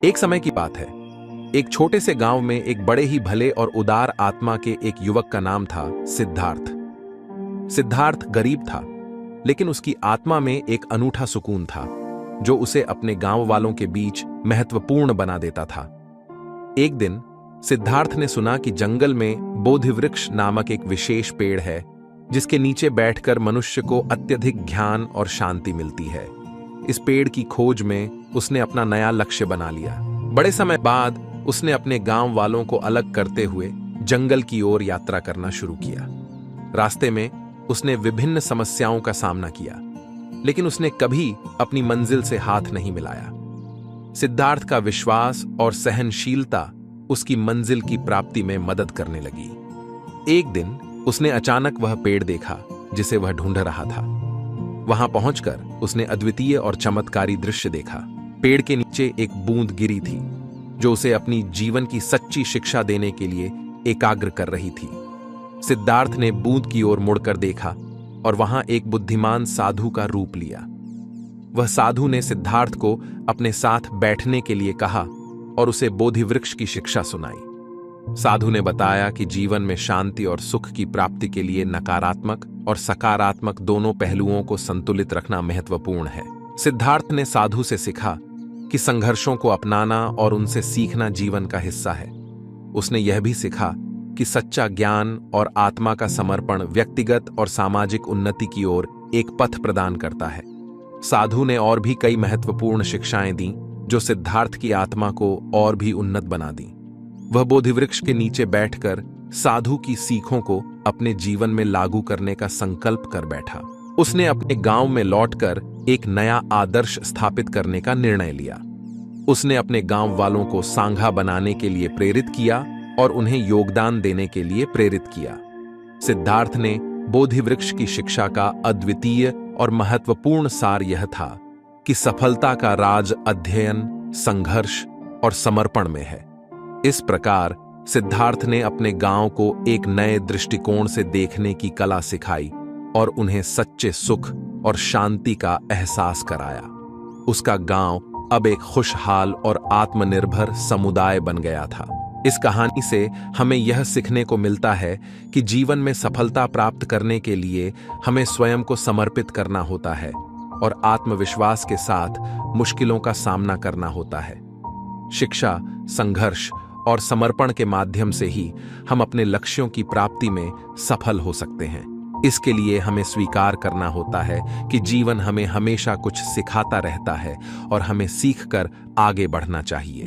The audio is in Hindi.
एक समय की बात है। एक छोटे से गांव में एक बड़े ही भले और उदार आत्मा के एक युवक का नाम था सिद्धार्थ। सिद्धार्थ गरीब था, लेकिन उसकी आत्मा में एक अनूठा सुकून था जो उसे अपने गांव वालों के बीच महत्वपूर्ण बना देता था। एक दिन सिद्धार्थ ने सुना कि जंगल में बोधिवृक्ष नामक एक विशेष पेड़ है जिसके नीचे बैठकर मनुष्य को अत्यधिक ज्ञान और शांति मिलती है। इस पेड़ की खोज में उसने अपना नया लक्ष्य बना लिया। बड़े समय बाद उसने अपने गांव वालों को अलग करते हुए जंगल की ओर यात्रा करना शुरू किया। रास्ते में उसने विभिन्न समस्याओं का सामना किया, लेकिन उसने कभी अपनी मंजिल से हाथ नहीं मिलाया। सिद्धार्थ का विश्वास और सहनशीलता उसकी मंजिल की प्राप्ति में मदद करने लगी। एक दिन उसने अचानक वह पेड़ देखा जिसे वह ढूंढ रहा था। वहां पहुंचकर उसने अद्वितीय और चमत्कारी दृश्य देखा। पेड़ के नीचे एक बूंद गिरी थी जो उसे अपनी जीवन की सच्ची शिक्षा देने के लिए एकाग्र कर रही थी। सिद्धार्थ ने बूंद की ओर मुड़कर देखा और वहां एक बुद्धिमान साधु का रूप लिया। वह साधु ने सिद्धार्थ को अपने साथ बैठने के लिए कहा और उसे बोधिवृक्ष की शिक्षा सुनाई। साधु ने बताया कि जीवन में शांति और सुख की प्राप्ति के लिए नकारात्मक और सकारात्मक दोनों पहलुओं को संतुलित रखना महत्वपूर्ण है। सिद्धार्थ ने साधु से सीखा कि संघर्षों को अपनाना और उनसे सीखना जीवन का हिस्सा है। उसने यह भी सीखा कि सच्चा ज्ञान और आत्मा का समर्पण व्यक्तिगत और सामाजिक उन्नति की ओर एक पथ प्रदान करता है। साधु ने और भी कई महत्वपूर्ण शिक्षाएं दी जो सिद्धार्थ की आत्मा को और भी उन्नत बना दी। वह बोधिवृक्ष के नीचे बैठकर साधु की सीखों को अपने जीवन में लागू करने का संकल्प कर बैठा। उसने अपने गांव में लौटकर एक नया आदर्श स्थापित करने का निर्णय लिया। उसने अपने गांव वालों को सांघा बनाने के लिए प्रेरित किया और उन्हें योगदान देने के लिए प्रेरित किया। सिद्धार्थ ने बोधिवृक्ष की शिक्षा का अद्वितीय और महत्वपूर्ण सार यह था कि सफलता का राज अध्ययन, संघर्ष और समर्पण में है। इस प्रकार सिद्धार्थ ने अपने गांव को एक नए दृष्टिकोण से देखने की कला सिखाई और उन्हें सच्चे सुख और शांति का एहसास कराया। उसका गांव अब एक खुशहाल और आत्मनिर्भर समुदाय बन गया था। इस कहानी से हमें यह सीखने को मिलता है कि जीवन में सफलता प्राप्त करने के लिए हमें स्वयं को समर्पित करना होता है और आत्मविश्वास के साथ मुश्किलों का सामना करना होता है। शिक्षा, संघर्ष और समर्पण के माध्यम से ही हम अपने लक्ष्यों की प्राप्ति में सफल हो सकते हैं। इसके लिए हमें स्वीकार करना होता है कि जीवन हमें हमेशा कुछ सिखाता रहता है और हमें सीखकर आगे बढ़ना चाहिए।